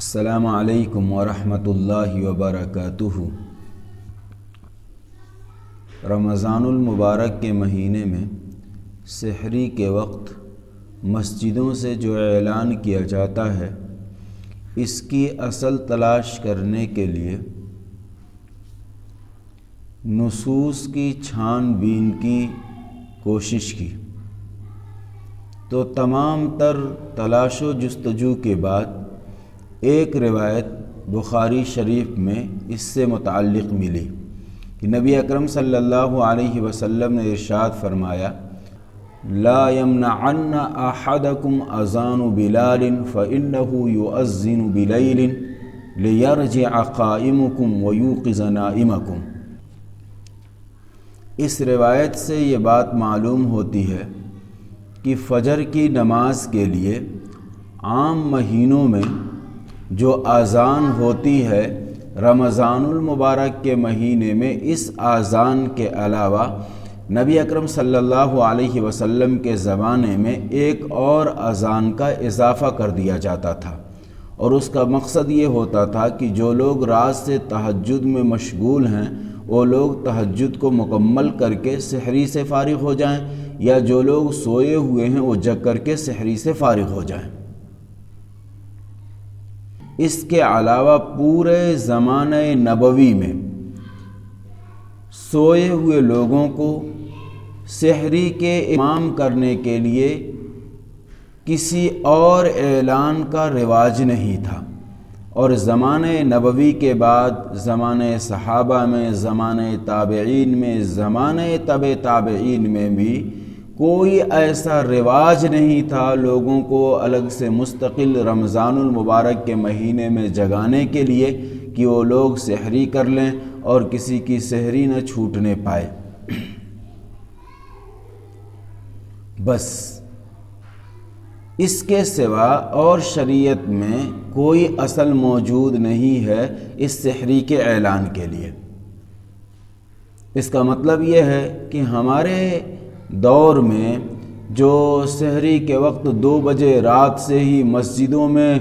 السلام علیکم ورحمۃ اللہ وبرکاتہ۔ رمضان المبارک کے مہینے میں سحری کے وقت مسجدوں سے جو اعلان کیا جاتا ہے، اس کی اصل تلاش کرنے کے لیے نصوص کی چھان بین کی کوشش کی تو تمام تر تلاش و جستجو کے بعد ایک روایت بخاری شریف میں اس سے متعلق ملی کہ نبی اکرم صلی اللہ علیہ وسلم نے ارشاد فرمایا: لا يمنعن احدکم اذان بلال فانه يؤذن بلیل لیرجع قائمکم ویوقظ نائمکم۔ اس روایت سے یہ بات معلوم ہوتی ہے کہ فجر کی نماز کے لیے عام مہینوں میں جو اذان ہوتی ہے، رمضان المبارک کے مہینے میں اس اذان کے علاوہ نبی اکرم صلی اللہ علیہ وسلم کے زمانے میں ایک اور اذان کا اضافہ کر دیا جاتا تھا، اور اس کا مقصد یہ ہوتا تھا کہ جو لوگ رات سے تہجد میں مشغول ہیں وہ لوگ تہجد کو مکمل کر کے سحری سے فارغ ہو جائیں، یا جو لوگ سوئے ہوئے ہیں وہ جگ کر کے سحری سے فارغ ہو جائیں۔ اس کے علاوہ پورے زمانہ نبوی میں سوئے ہوئے لوگوں کو سحری کے امام کرنے کے لیے کسی اور اعلان کا رواج نہیں تھا، اور زمانہ نبوی کے بعد زمانہ صحابہ میں، زمانہ تابعین میں، زمانہ تبع تابعین میں بھی کوئی ایسا رواج نہیں تھا لوگوں کو الگ سے مستقل رمضان المبارک کے مہینے میں جگانے کے لیے کہ وہ لوگ سحری کر لیں اور کسی کی سحری نہ چھوٹنے پائے۔ بس اس کے سوا اور شریعت میں کوئی اصل موجود نہیں ہے اس سحری کے اعلان کے لیے۔ اس کا مطلب یہ ہے کہ ہمارے دور میں جو سحری کے وقت 2 بجے رات سے ہی مسجدوں میں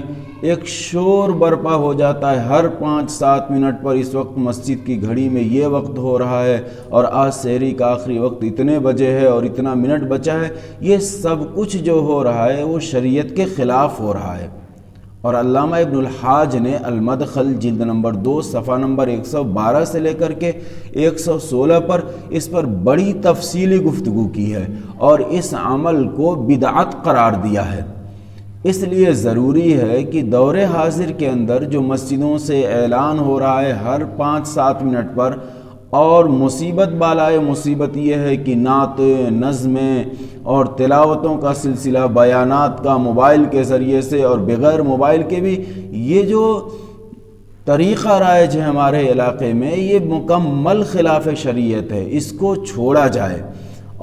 ایک شور برپا ہو جاتا ہے، ہر 5-7 منٹ پر اس وقت مسجد کی گھڑی میں یہ وقت ہو رہا ہے اور آج سحری کا آخری وقت اتنے بجے ہے اور اتنا منٹ بچا ہے، یہ سب کچھ جو ہو رہا ہے وہ شریعت کے خلاف ہو رہا ہے۔ اور علامہ ابن الحاج نے المدخل جلد نمبر 2 صفحہ نمبر 112 سے لے کر کے 116 پر اس پر بڑی تفصیلی گفتگو کی ہے اور اس عمل کو بدعت قرار دیا ہے۔ اس لیے ضروری ہے کہ دور حاضر کے اندر جو مسجدوں سے اعلان ہو رہا ہے ہر 5-7 منٹ پر، اور مصیبت بالائے مصیبت یہ ہے کہ نعت، نظمیں اور تلاوتوں کا سلسلہ بیانات کا موبائل کے ذریعے سے اور بغیر موبائل کے بھی یہ جو طریقہ رائج ہے ہمارے علاقے میں، یہ مکمل خلاف شریعت ہے۔ اس کو چھوڑا جائے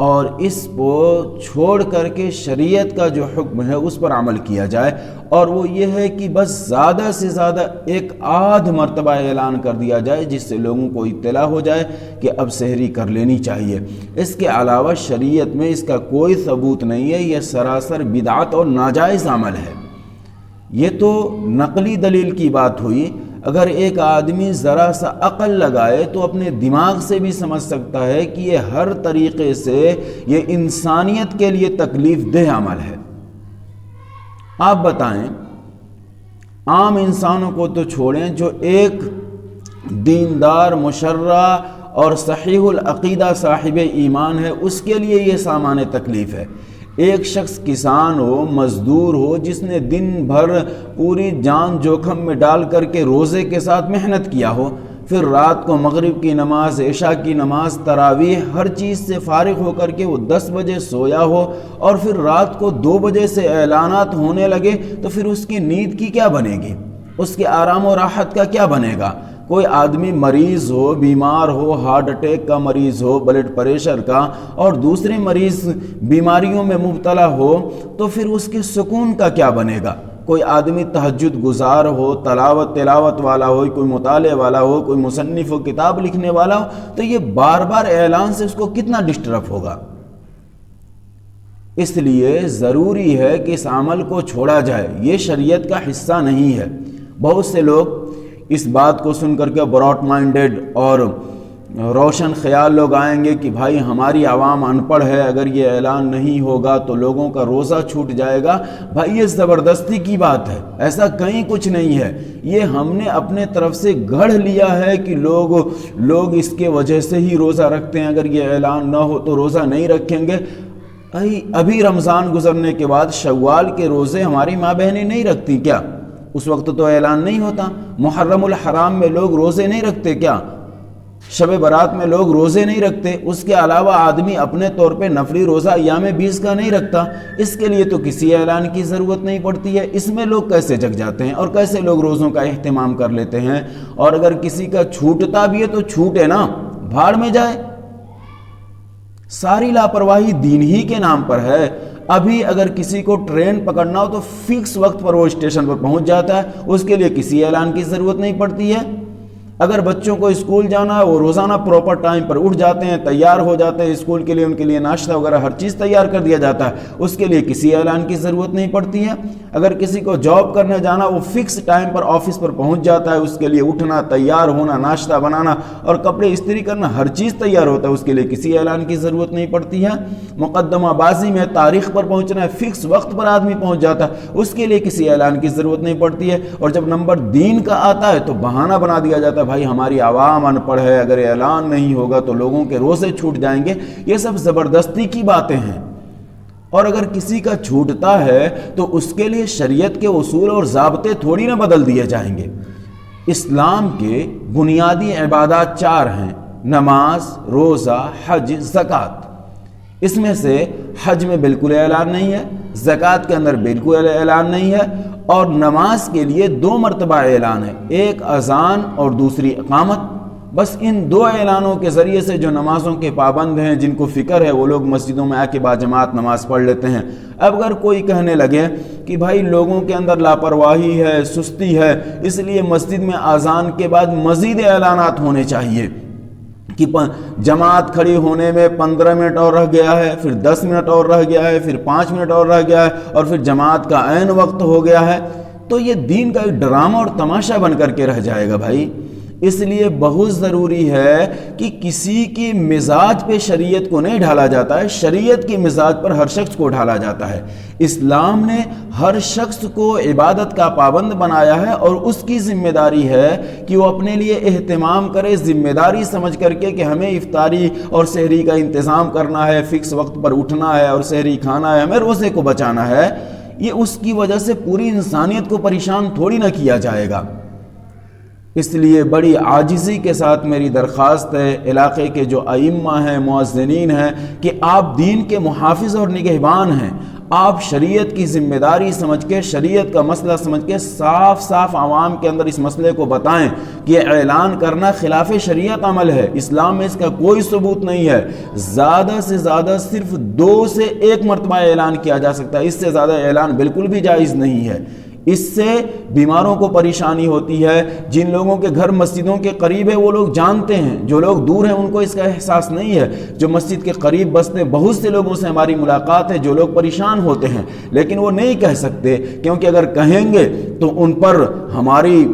اور اس کو چھوڑ کر کے شریعت کا جو حکم ہے اس پر عمل کیا جائے، اور وہ یہ ہے کہ بس زیادہ سے زیادہ 1-8 مرتبہ اعلان کر دیا جائے جس سے لوگوں کو اطلاع ہو جائے کہ اب سحری کر لینی چاہیے۔ اس کے علاوہ شریعت میں اس کا کوئی ثبوت نہیں ہے، یہ سراسر بدعت اور ناجائز عمل ہے۔ یہ تو نقلی دلیل کی بات ہوئی۔ اگر ایک آدمی ذرا سا عقل لگائے تو اپنے دماغ سے بھی سمجھ سکتا ہے کہ یہ ہر طریقے سے یہ انسانیت کے لیے تکلیف دہ عمل ہے۔ آپ بتائیں، عام انسانوں کو تو چھوڑیں، جو ایک دیندار، مشرع اور صحیح العقیدہ صاحب ایمان ہے، اس کے لیے یہ سامان تکلیف ہے۔ ایک شخص کسان ہو، مزدور ہو، جس نے دن بھر پوری جان جوکھم میں ڈال کر کے روزے کے ساتھ محنت کیا ہو، پھر رات کو مغرب کی نماز، عشاء کی نماز، تراویح، ہر چیز سے فارغ ہو کر کے وہ 10 بجے سویا ہو، اور پھر رات کو 2 بجے سے اعلانات ہونے لگے، تو پھر اس کی نیند کی کیا بنے گی؟ اس کے آرام و راحت کا کیا بنے گا؟ کوئی آدمی مریض ہو، بیمار ہو، ہارٹ اٹیک کا مریض ہو، بلڈ پریشر کا اور دوسرے مریض بیماریوں میں مبتلا ہو، تو پھر اس کے سکون کا کیا بنے گا؟ کوئی آدمی تہجد گزار ہو، تلاوت والا ہو، کوئی مطالعے والا ہو، کوئی مصنف ہو، کتاب لکھنے والا ہو، تو یہ بار بار اعلان سے اس کو کتنا ڈسٹرب ہوگا۔ اس لیے ضروری ہے کہ اس عمل کو چھوڑا جائے، یہ شریعت کا حصہ نہیں ہے۔ بہت سے لوگ اس بات کو سن کر کے براڈ مائنڈڈ اور روشن خیال لوگ آئیں گے کہ بھائی ہماری عوام ان پڑھ ہے، اگر یہ اعلان نہیں ہوگا تو لوگوں کا روزہ چھوٹ جائے گا۔ بھائی یہ زبردستی کی بات ہے، ایسا کہیں کچھ نہیں ہے، یہ ہم نے اپنے طرف سے گڑھ لیا ہے کہ لوگ اس کے وجہ سے ہی روزہ رکھتے ہیں، اگر یہ اعلان نہ ہو تو روزہ نہیں رکھیں گے۔ ابھی رمضان گزرنے کے بعد شوال کے روزے ہماری ماں بہنیں نہیں رکھتی کیا؟ اس وقت تو اعلان نہیں ہوتا۔ محرم الحرام میں لوگ روزے نہیں رکھتے کیا؟ شب برات میں لوگ روزے نہیں رکھتے؟ اس کے علاوہ آدمی اپنے طور پہ نفلی روزہ ایام 20 کا نہیں رکھتا، اس کے لیے تو کسی اعلان کی ضرورت نہیں پڑتی ہے۔ اس میں لوگ کیسے جگ جاتے ہیں اور کیسے لوگ روزوں کا اہتمام کر لیتے ہیں؟ اور اگر کسی کا چھوٹتا بھی ہے تو چھوٹے نا، بھاڑ میں جائے۔ ساری لاپرواہی دین ہی کے نام پر ہے۔ ابھی اگر کسی کو ٹرین پکڑنا ہو تو فکس وقت پر وہ اسٹیشن پر پہنچ جاتا ہے، اس کے لیے کسی اعلان کی ضرورت نہیں پڑتی ہے۔ اگر بچوں کو اسکول جانا ہے وہ روزانہ پراپر ٹائم پر اٹھ جاتے ہیں، تیار ہو جاتے ہیں اسکول کے لیے، ان کے لیے ناشتہ وغیرہ ہر چیز تیار کر دیا جاتا ہے، اس کے لیے کسی اعلان کی ضرورت نہیں پڑتی ہے۔ اگر کسی کو جاب کرنے جانا وہ فکس ٹائم پر آفس پر پہنچ جاتا ہے، اس کے لیے اٹھنا، تیار ہونا، ناشتہ بنانا اور کپڑے استری کرنا ہر چیز تیار ہوتا ہے، اس کے لیے کسی اعلان کی ضرورت نہیں پڑتی ہے۔ مقدمہ بازی میں تاریخ پر پہنچنا ہے، فکس وقت پر آدمی پہنچ جاتا ہے، اس کے لیے کسی اعلان کی ضرورت نہیں پڑتی ہے۔ اور جب نمبر دین کا آتا ہے تو بہانہ بنا دیا جاتا ہے، بھائی ہماری عوام ان پڑھ ہے، اگر اعلان نہیں ہوگا تو لوگوں کے روزے چھوٹ جائیں گے۔ یہ سب زبردستی کی باتیں ہیں۔ اور اگر کسی کا چھوٹتا ہے تو اس کے لیے شریعت کے اصول اور ضابطے تھوڑی نہ بدل دیے جائیں گے۔ اسلام کے بنیادی عبادات 4 ہیں: نماز، روزہ، حج، زکوٰۃ۔ اس میں سے حج میں بالکل اعلان نہیں ہے، زکوٰۃ کے اندر بالکل اعلان نہیں ہے، اور نماز کے لیے 2 مرتبہ اعلان ہے، ایک اذان اور دوسری اقامت۔ بس ان 2 اعلانوں کے ذریعے سے جو نمازوں کے پابند ہیں، جن کو فکر ہے، وہ لوگ مسجدوں میں آ کے باجماعت نماز پڑھ لیتے ہیں۔ اب اگر کوئی کہنے لگے کہ بھائی لوگوں کے اندر لاپرواہی ہے، سستی ہے، اس لیے مسجد میں اذان کے بعد مزید اعلانات ہونے چاہیے کہ جماعت کھڑی ہونے میں 15 منٹ اور رہ گیا ہے، پھر 10 منٹ اور رہ گیا ہے، پھر 5 منٹ اور رہ گیا ہے، اور پھر جماعت کا عین وقت ہو گیا ہے، تو یہ دین کا ایک ڈرامہ اور تماشا بن کر کے رہ جائے گا بھائی۔ اس لیے بہت ضروری ہے کہ کسی کی مزاج پہ شریعت کو نہیں ڈھالا جاتا ہے، شریعت کی مزاج پر ہر شخص کو ڈھالا جاتا ہے۔ اسلام نے ہر شخص کو عبادت کا پابند بنایا ہے، اور اس کی ذمہ داری ہے کہ وہ اپنے لیے اہتمام کرے، ذمہ داری سمجھ کر کے کہ ہمیں افطاری اور سحری کا انتظام کرنا ہے، فکس وقت پر اٹھنا ہے اور سحری کھانا ہے، ہمیں روزے کو بچانا ہے۔ یہ اس کی وجہ سے پوری انسانیت کو پریشان تھوڑی نہ کیا جائے گا۔ اس لیے بڑی عاجزی کے ساتھ میری درخواست ہے علاقے کے جو ائمہ ہیں، مؤذنین ہیں، کہ آپ دین کے محافظ اور نگہبان ہیں، آپ شریعت کی ذمہ داری سمجھ کے، شریعت کا مسئلہ سمجھ کے صاف صاف عوام کے اندر اس مسئلے کو بتائیں کہ یہ اعلان کرنا خلاف شریعت عمل ہے، اسلام میں اس کا کوئی ثبوت نہیں ہے۔ زیادہ سے زیادہ صرف 2 سے 1 مرتبہ اعلان کیا جا سکتا ہے، اس سے زیادہ اعلان بالکل بھی جائز نہیں ہے۔ اس سے بیماروں کو پریشانی ہوتی ہے، جن لوگوں کے گھر مسجدوں کے قریب ہے وہ لوگ جانتے ہیں، جو لوگ دور ہیں ان کو اس کا احساس نہیں ہے۔ جو مسجد کے قریب بستے بہت سے لوگوں سے ہماری ملاقات ہے، جو لوگ پریشان ہوتے ہیں، لیکن وہ نہیں کہہ سکتے، کیونکہ اگر کہیں گے تو ان پر ہماری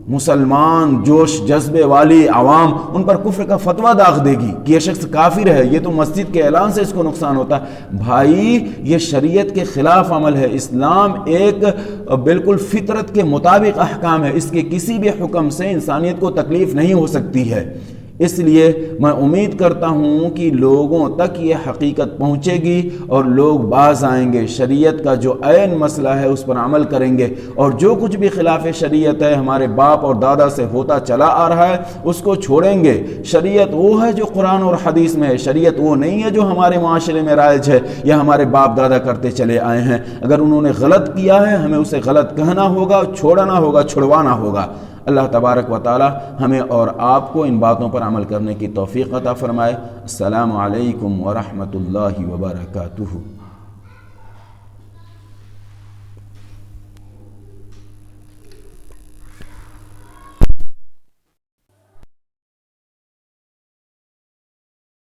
مسلمان جوش جذبے والی عوام ان پر کفر کا فتویٰ داغ دے گی کہ یہ شخص کافر ہے، یہ تو مسجد کے اعلان سے اس کو نقصان ہوتا ہے۔ بھائی یہ شریعت کے خلاف عمل ہے۔ اسلام ایک بالکل فطرت کے مطابق احکام ہے، اس کے کسی بھی حکم سے انسانیت کو تکلیف نہیں ہو سکتی ہے۔ اس لیے میں امید کرتا ہوں کہ لوگوں تک یہ حقیقت پہنچے گی اور لوگ باز آئیں گے، شریعت کا جو عین مسئلہ ہے اس پر عمل کریں گے، اور جو کچھ بھی خلاف شریعت ہے، ہمارے باپ اور دادا سے ہوتا چلا آ رہا ہے، اس کو چھوڑیں گے۔ شریعت وہ ہے جو قرآن اور حدیث میں ہے، شریعت وہ نہیں ہے جو ہمارے معاشرے میں رائج ہے یا ہمارے باپ دادا کرتے چلے آئے ہیں۔ اگر انہوں نے غلط کیا ہے ہمیں اسے غلط کہنا ہوگا، چھوڑنا ہوگا، چھڑوانا ہوگا۔ اللہ تبارک و تعالی ہمیں اور آپ کو ان باتوں پر عمل کرنے کی توفیق عطا فرمائے۔ السلام علیکم ورحمۃ اللہ وبرکاتہ۔